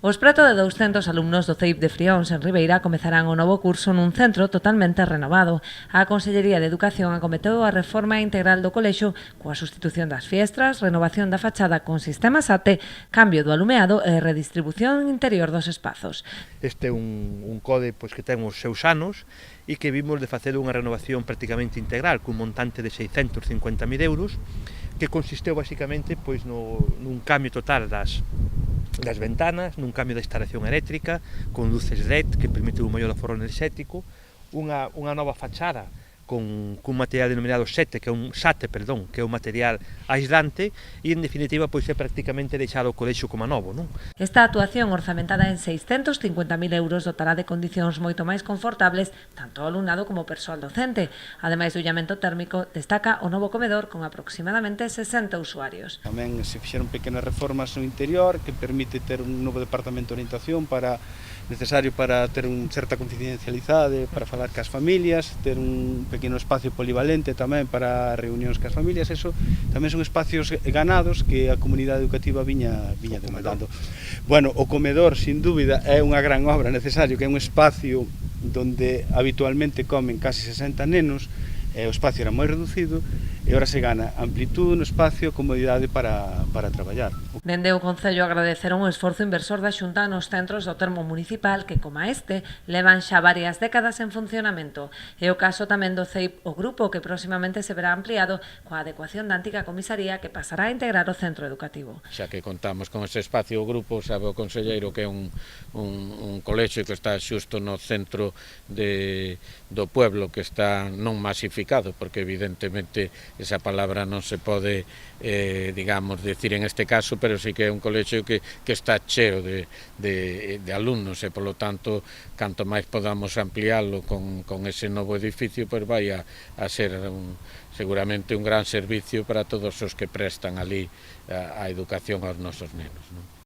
Os preto de 200 alumnos do CEIP de Frións en Ribeira comezarán o novo curso nun centro totalmente renovado. A Consellería de Educación acometeu a reforma integral do colexio coa sustitución das fiestras, renovación da fachada con sistema SATE, cambio do alumeado e redistribución interior dos espazos. Este é un code que ten os seus anos e que vimos de facer unha renovación prácticamente integral cun montante de 650.000 euros que consisteu basicamente nun cambio total das ventanas, nun cambio da instalación eléctrica, con luces LED que permite un maior aforro enerxético, unha nova fachada cun material denominado SATE, que é un material aislante e, en definitiva, é prácticamente deixar o colexio como novo, non? Esta actuación orzamentada en 650.000 euros dotará de condicións moito máis confortables tanto ao alumnado como ao persoal docente. Ademais do illamento térmico, destaca o novo comedor con aproximadamente 60 usuarios. Tamén se fixeron pequenas reformas no interior que permite ter un novo departamento de orientación necesario para ter certa confidencialidade, para falar cas familias, ter un pequeno espacio polivalente tamén para reunións cas familias. Eso tamén son espacios ganados que a comunidade educativa viña demandando. Bueno, o comedor, sin dúbida, é unha gran obra necesario, que é un espacio donde habitualmente comen casi 60 nenos, o espacio era moi reducido e ora se gana amplitude no espacio, comodidade para traballar. Dende o Concello agradeceron o esforzo inversor da Xunta nos centros do termo municipal que, como este, levan xa varias décadas en funcionamento. É o caso tamén do CEIP, o grupo que próximamente se verá ampliado coa adecuación da antiga comisaría que pasará a integrar o centro educativo. Xa que contamos con ese espacio, o grupo, sabe o conselleiro que é un colexio que está xusto no centro do pueblo, que está non masificado, porque evidentemente esa palabra non se pode, digamos, decir en este caso, pero sí que é un colexio que está cheo de alumnos e, polo tanto, canto máis podamos ampliálo con ese novo edificio, pois vai a ser seguramente un gran servicio para todos os que prestan ali a educación aos nosos nenos, non?